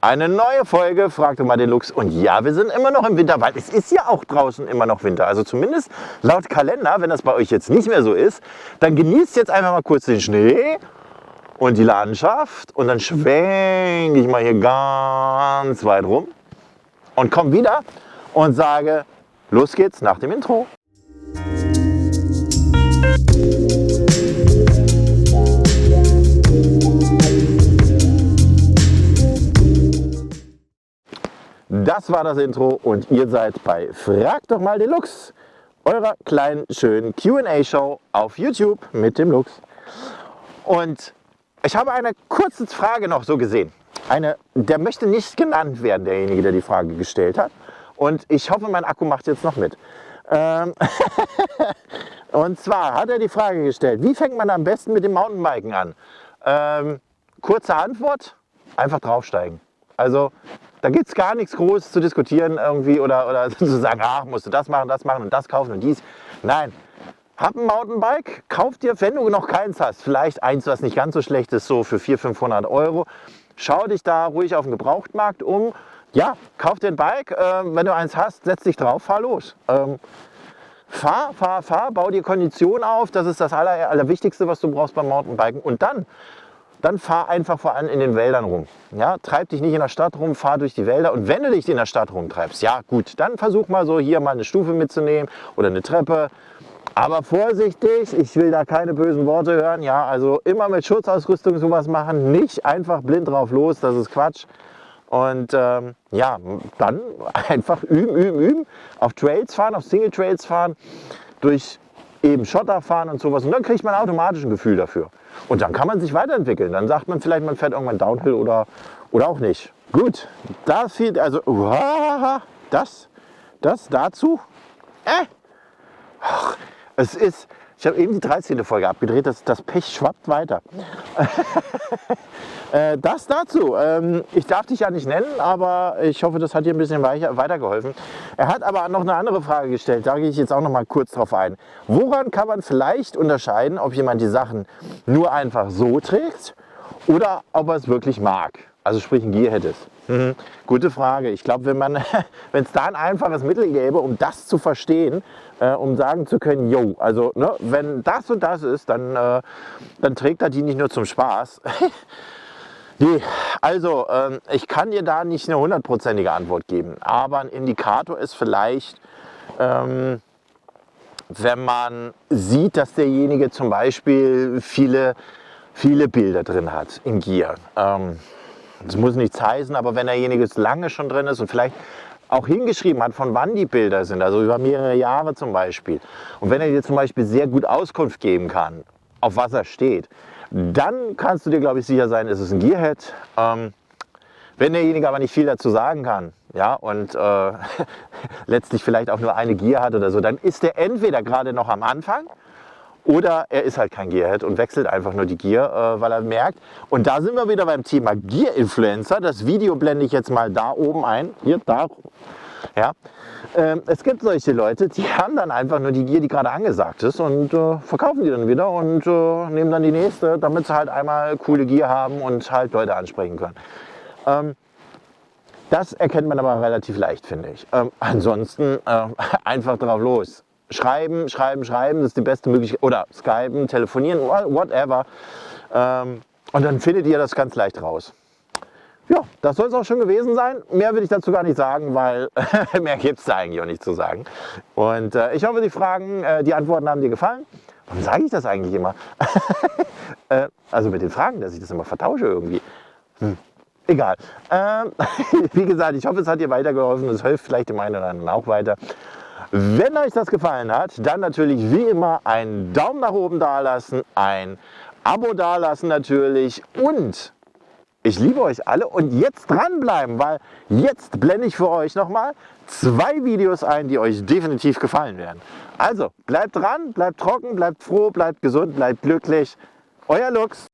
Eine neue Folge, fragt doch mal den Lux. Und ja, wir sind immer noch im Winter, weil es ist ja auch draußen immer noch Winter. Also zumindest laut Kalender, wenn das bei euch jetzt nicht mehr so ist, dann genießt jetzt einfach mal kurz den Schnee und die Landschaft. Und dann schwenke ich mal hier ganz weit rum und komme wieder und sage, los geht's nach dem Intro. Das war das Intro und ihr seid bei Frag doch mal den Lux, eurer kleinen, schönen Q&A-Show auf YouTube mit dem Lux. Und ich habe eine kurze Frage noch so gesehen. Der möchte nicht genannt werden, derjenige, der die Frage gestellt hat. Und ich hoffe, mein Akku macht jetzt noch mit. Und zwar hat er die Frage gestellt, wie fängt man am besten mit dem Mountainbiken an? Kurze Antwort, einfach draufsteigen. Also da gibt es gar nichts Großes zu diskutieren irgendwie oder zu sagen, ach, musst du das machen und das kaufen und dies. Nein, hab ein Mountainbike, kauf dir, wenn du noch keins hast, vielleicht eins, was nicht ganz so schlecht ist, so für 400-500 Euro. Schau dich da ruhig auf dem Gebrauchtmarkt um. Ja, kauf dir ein Bike, wenn du eins hast, setz dich drauf, fahr los. Fahr, bau dir Kondition auf, das ist das Allerwichtigste, was du brauchst beim Mountainbiken. Und dann fahr einfach vor allem in den Wäldern rum. Ja, treib dich nicht in der Stadt rum, fahr durch die Wälder. Und wenn du dich in der Stadt rumtreibst, ja gut, dann versuch mal so hier mal eine Stufe mitzunehmen oder eine Treppe. Aber vorsichtig, ich will da keine bösen Worte hören. Ja, also immer mit Schutzausrüstung sowas machen, nicht einfach blind drauf los, das ist Quatsch. Und ja, dann einfach üben, auf Trails fahren, auf Single Trails fahren, durch eben Schotter fahren und sowas. Und dann kriegt man automatisch ein Gefühl dafür. Und dann kann man sich weiterentwickeln. Dann sagt man vielleicht, man fährt irgendwann Downhill oder auch nicht. Gut, das viel, also das dazu. Ach, ich habe eben die 13. Folge abgedreht, das Pech schwappt weiter. Das dazu. Ich darf dich ja nicht nennen, aber ich hoffe, das hat dir ein bisschen weitergeholfen. Er hat aber noch eine andere Frage gestellt, da gehe ich jetzt auch noch mal kurz drauf ein. Woran kann man vielleicht unterscheiden, ob jemand die Sachen nur einfach so trägt oder ob er es wirklich mag? Also sprich ein Gearhead ist. Gute Frage. Ich glaube, wenn es da ein einfaches Mittel gäbe, um das zu verstehen, um sagen zu können, jo, also ne, wenn das und das ist, dann trägt er die nicht nur zum Spaß. Nee, also ich kann dir da nicht eine 100%ige Antwort geben, aber ein Indikator ist vielleicht, wenn man sieht, dass derjenige zum Beispiel viele Bilder drin hat im Gear. Das muss nichts heißen, aber wenn derjenige lange schon drin ist und vielleicht auch hingeschrieben hat, von wann die Bilder sind, also über mehrere Jahre zum Beispiel, und wenn er dir zum Beispiel sehr gut Auskunft geben kann, auf was er steht, dann kannst du dir, glaube ich, sicher sein, ist es ein Gearhead. Wenn derjenige aber nicht viel dazu sagen kann, ja, und letztlich vielleicht auch nur eine Gear hat oder so, dann ist er entweder gerade noch am Anfang oder er ist halt kein Gearhead und wechselt einfach nur die Gear, weil er merkt. Und da sind wir wieder beim Thema Gear-Influencer. Das Video blende ich jetzt mal da oben ein. Hier, da. Ja. Es gibt solche Leute, die haben dann einfach nur die Gear, die gerade angesagt ist und verkaufen die dann wieder und nehmen dann die nächste, damit sie halt einmal coole Gear haben und halt Leute ansprechen können. Das erkennt man aber relativ leicht, finde ich. Ansonsten einfach drauf los. Schreiben, das ist die beste Möglichkeit. Oder skypen, telefonieren, whatever. Und dann findet ihr das ganz leicht raus. Ja, das soll es auch schon gewesen sein. Mehr will ich dazu gar nicht sagen, weil mehr gibt es da eigentlich auch nicht zu sagen. Und ich hoffe, die Antworten haben dir gefallen. Warum sage ich das eigentlich immer? Also mit den Fragen, dass ich das immer vertausche irgendwie. Egal. Wie gesagt, ich hoffe, es hat dir weitergeholfen. Es hilft vielleicht dem einen oder anderen auch weiter. Wenn euch das gefallen hat, dann natürlich wie immer einen Daumen nach oben dalassen, ein Abo dalassen natürlich und ich liebe euch alle und jetzt dranbleiben, weil jetzt blende ich für euch nochmal 2 Videos ein, die euch definitiv gefallen werden. Also bleibt dran, bleibt trocken, bleibt froh, bleibt gesund, bleibt glücklich. Euer Lux.